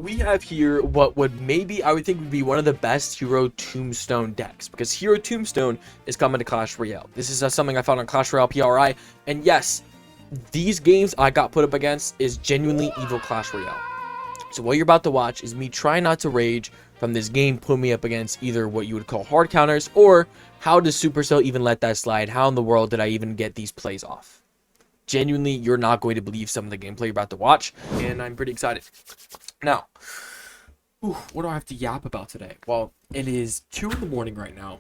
We have here what would maybe I would think would be one of the best Hero Tombstone decks, because Hero Tombstone is coming to Clash Royale. This is something I found on Clash Royale PRI, and yes, these games I got put up against is genuinely evil Clash Royale. So what you're about to watch is me try not to rage from this game put me up against either what you would call hard counters, or how does Supercell even let that slide? How in the world did I even get these plays off? Genuinely, you're not going to believe some of the gameplay you're about to watch, and I'm pretty excited. Now, what do I have to yap about today? Well, it is 2 in the morning right now,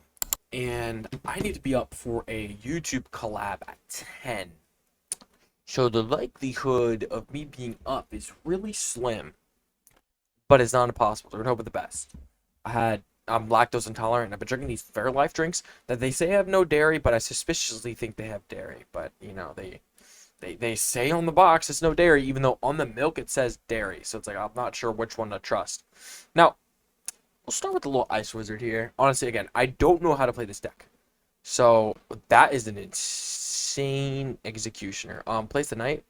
and I need to be up for a YouTube collab at 10. So the likelihood of me being up is really slim, but it's not impossible. So we're gonna hope for the best. I'm lactose intolerant, and I've been drinking these Fairlife drinks that they say have no dairy, but I suspiciously think they have dairy. But you know, they say on the box it's no dairy, even though on the milk it says dairy. So it's like, I'm not sure which one to trust. Now, we'll start with the little ice wizard here. Honestly, again, I don't know how to play this deck. So that is an insane executioner. Place the knight.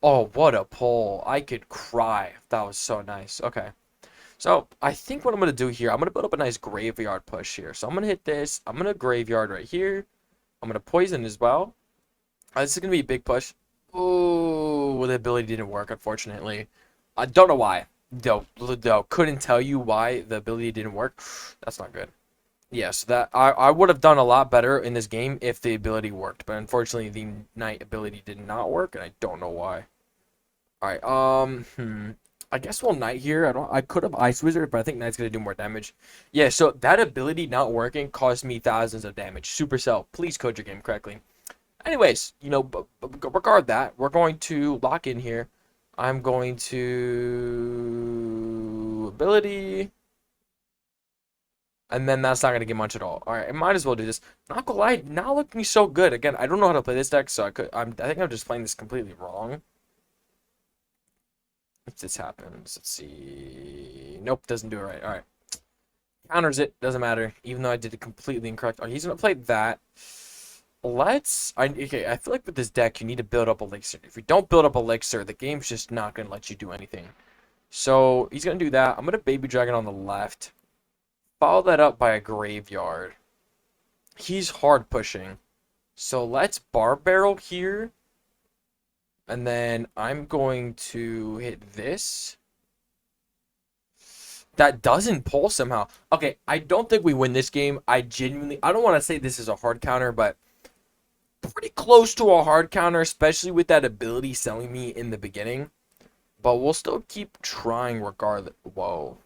Oh, what a pull. I could cry. That was so nice. Okay. So I think what I'm going to do here, I'm going to build up a nice graveyard push here. So I'm going to hit this. I'm going to graveyard right here. I'm going to poison as well. This is going to be a big push. Oh, the ability didn't work, unfortunately. I don't know why. Though, couldn't tell you why the ability didn't work. That's not good. Yes, that I would have done a lot better in this game if the ability worked, but unfortunately the knight ability did not work, and I don't know why. All right, I guess we'll knight here. I could have ice wizard, but I think knight's gonna do more damage. Yeah, so that ability not working caused me thousands of damage. Supercell, please code your game correctly. Anyways, you know, regard that. We're going to lock in here. I'm going to ability, and then that's not going to get much at all. All right, I might as well do this. Not gonna lie, not looking so good. Again, I don't know how to play this deck, so I think I'm just playing this completely wrong. If this happens, let's see. Nope, doesn't do it right. All right, counters it. Doesn't matter, even though I did it completely incorrect. Oh, he's gonna play that. Okay, I feel like with this deck, you need to build up elixir. If you don't build up elixir, the game's just not going to let you do anything. So, he's going to do that. I'm going to baby dragon on the left. Follow that up by a graveyard. He's hard pushing. So, let's bar barrel here. And then I'm going to hit this. That doesn't pull somehow. Okay, I don't think we win this game. I don't want to say this is a hard counter, but pretty close to a hard counter, especially with that ability selling me in the beginning. But we'll still keep trying regardless. Whoa.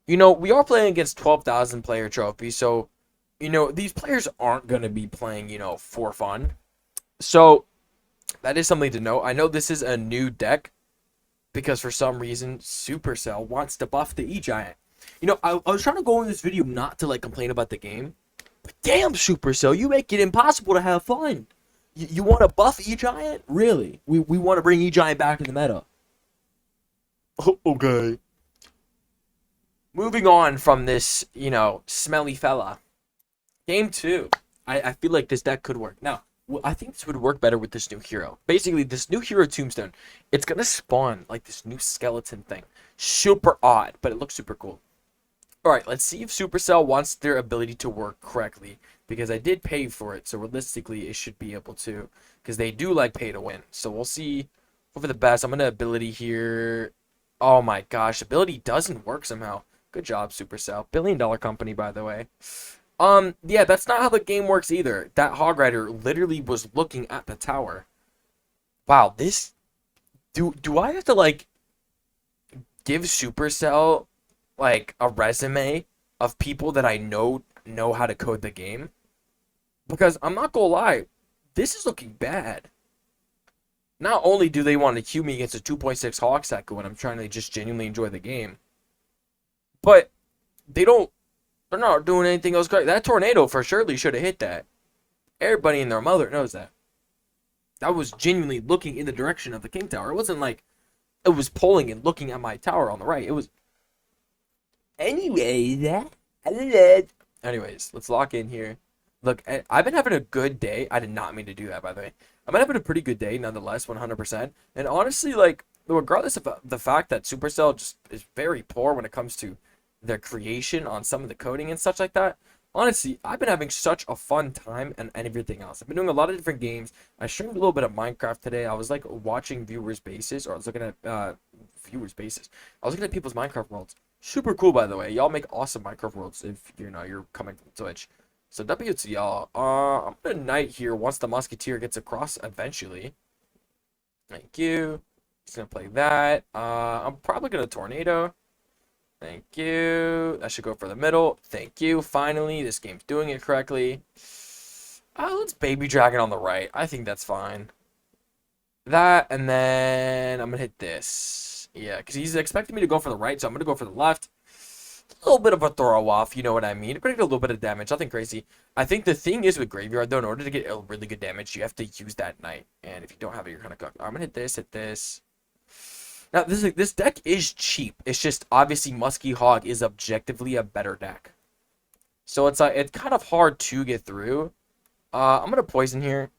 You know, we are playing against 12,000 player trophy, so, you know, these players aren't going to be playing, you know, for fun. So, that is something to know. I know this is a new deck, because for some reason, Supercell wants to buff the E-Giant. You know, I was trying to go in this video not to, like, complain about the game. But damn, Supercell, you make it impossible to have fun. You want to buff E-Giant? Really? We want to bring E-Giant back in the meta. Okay. Moving on from this, you know, smelly fella. Game 2. I feel like this deck could work. Now, I think this would work better with this new hero. Basically, this new hero Tombstone, it's going to spawn like this new skeleton thing. Super odd, but it looks super cool. Alright, let's see if Supercell wants their ability to work correctly, because I did pay for it, so realistically it should be able to, because they do like pay to win. So we'll see. Hope for the best. I'm going to ability here. Oh my gosh, ability doesn't work somehow. Good job, Supercell. $1 billion company, by the way. Yeah, that's not how the game works either. That Hog Rider literally was looking at the tower. Wow, this... Do I have to, like, give Supercell like a resume of people that I know how to code the game? Because I'm not gonna lie, this is looking bad. Not only do they want to queue me against a 2.6 Hawk Cycle when I'm trying to just genuinely enjoy the game, but they're not doing anything else correct. That tornado for surely should have hit that. Everybody and their mother knows that. That was genuinely looking in the direction of the King Tower. It wasn't like it was pulling and looking at my tower on the right. It was... Anyways, let's lock in here. Look, I've been having a good day. I did not mean to do that, by the way. I've been having a pretty good day, nonetheless, 100%. And honestly, like, regardless of the fact that Supercell just is very poor when it comes to their creation on some of the coding and such like that. Honestly, I've been having such a fun time and everything else. I've been doing a lot of different games. I streamed a little bit of Minecraft today. I was like watching viewers' bases, or I was looking at viewers' bases. I was looking at people's Minecraft worlds. Super cool, by the way. Y'all make awesome Minecraft worlds if you're coming from Twitch. So W to y'all. I'm gonna knight here once the Musketeer gets across eventually. Thank you. He's gonna play that. I'm probably gonna tornado. Thank you. That should go for the middle. Thank you. Finally, this game's doing it correctly. Let's baby dragon on the right. I think that's fine. That, and then I'm gonna hit this. Yeah, because he's expecting me to go for the right, so I'm gonna go for the left. A little bit of a throw off, you know what I mean? We're gonna get a little bit of damage, nothing crazy. I think the thing is with Graveyard, though, in order to get a really good damage, you have to use that knight. And if you don't have it, you're kind of cooked. I'm gonna hit this, hit this. Now, this deck is cheap. It's just, obviously, Musky Hog is objectively a better deck. So it's kind of hard to get through. I'm gonna poison here.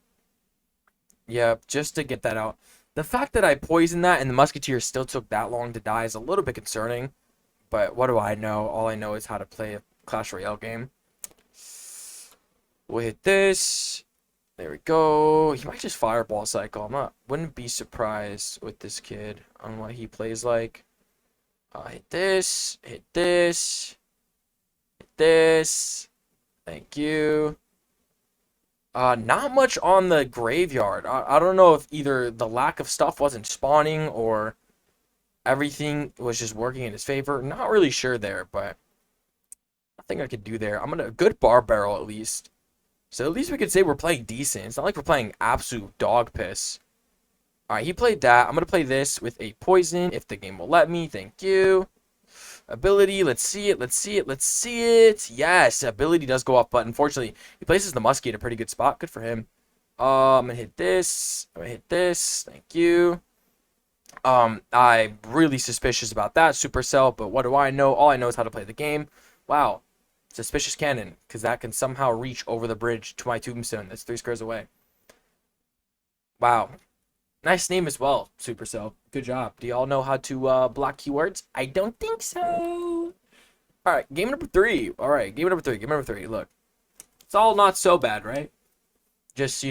Yeah, just to get that out. The fact that I poisoned that and the Musketeer still took that long to die is a little bit concerning. But what do I know? All I know is how to play a Clash Royale game. We'll hit this. There we go. He might just Fireball Cycle. Wouldn't be surprised with this kid on what he plays like. Hit this. Hit this. Hit this. Thank you. Not much on the graveyard. I don't know if either the lack of stuff wasn't spawning or everything was just working in his favor. Not really sure there, but I think I could do there. I'm gonna good bar barrel at least. So at least we could say we're playing decent. It's not like we're playing absolute dog piss. Alright, he played that. I'm gonna play this with a poison if the game will let me. Thank you. Ability, let's see it, let's see it, let's see it. Yes, ability does go off, but unfortunately, he places the muskie in a pretty good spot. Good for him. I'm gonna hit this. I'm gonna hit this. Thank you. I'm really suspicious about that supercell, but what do I know? All I know is how to play the game. Wow. Suspicious cannon, because that can somehow reach over the bridge to my tombstone. That's 3 squares away. Wow. Nice name as well, Supercell. Good job. Do y'all know how to block keywords? I don't think so. Alright, game number 3. Alright, game number 3. Game number 3. Look. It's all not so bad, right? Just,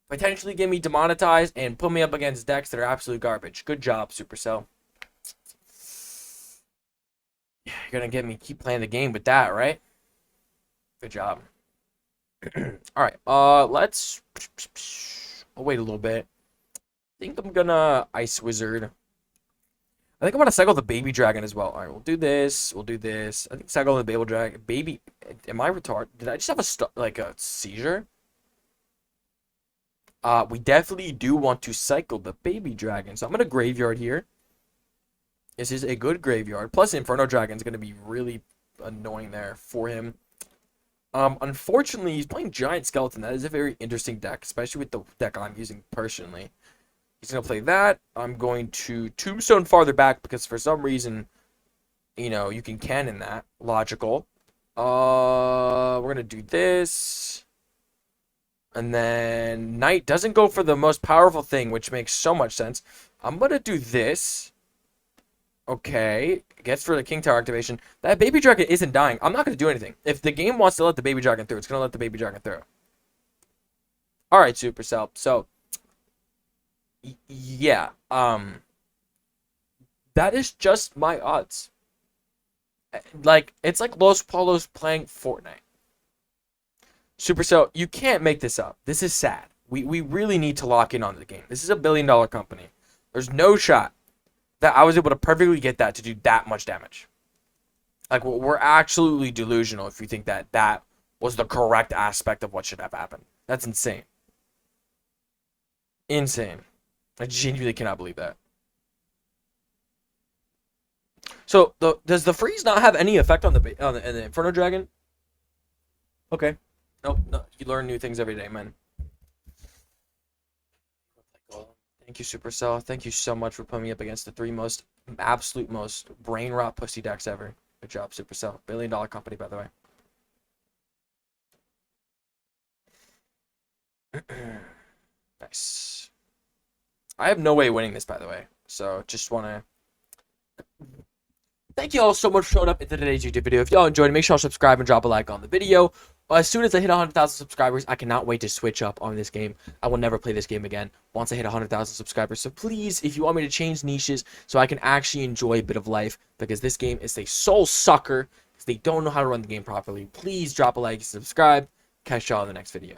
potentially get me demonetized and put me up against decks that are absolute garbage. Good job, Supercell. You're gonna get me keep playing the game with that, right? Good job. Alright, let's... I'll wait a little bit. I think I'm gonna Ice Wizard. I think I'm gonna cycle the Baby Dragon as well. Alright, we'll do this. We'll do this. I think cycle the Baby Dragon. Baby... Am I retarded? Did I just have a seizure? We definitely do want to cycle the Baby Dragon. So I'm gonna Graveyard here. This is a good graveyard. Plus, Inferno Dragon is going to be really annoying there for him. Unfortunately, he's playing Giant Skeleton. That is a very interesting deck, especially with the deck I'm using personally. He's going to play that. I'm going to Tombstone farther back because for some reason, you can cannon that. Logical. We're going to do this. And then Knight doesn't go for the most powerful thing, which makes so much sense. I'm going to do this. Okay, gets for the King Tower activation. That Baby Dragon isn't dying. I'm not going to do anything. If the game wants to let the Baby Dragon through, it's going to let the Baby Dragon through. Alright, Supercell. So, yeah. That is just my odds. It's like Los Polos playing Fortnite. Supercell, you can't make this up. This is sad. We really need to lock in on the game. This is a billion-dollar company. There's no shot that I was able to perfectly get that to do that much damage. Like, we're absolutely delusional if you think that that was the correct aspect of what should have happened. That's insane. Insane. I genuinely cannot believe that. So, does the freeze not have any effect on the Inferno Dragon? Okay. Nope. No, you learn new things every day, man. Thank you, Supercell. Thank you so much for putting me up against the absolute most brain rot pussy decks ever. Good job, Supercell. Billion-dollar company, by the way. Nice. I have no way winning this, by the way. So just want to thank you all so much for showing up into today's YouTube video. If y'all enjoyed it, make sure to subscribe and drop a like on the video. As soon as I hit 100,000 subscribers, I cannot wait to switch up on this game. I will never play this game again once I hit 100,000 subscribers. So please, if you want me to change niches so I can actually enjoy a bit of life, because this game is a soul sucker, because they don't know how to run the game properly, please drop a like and subscribe. Catch y'all in the next video.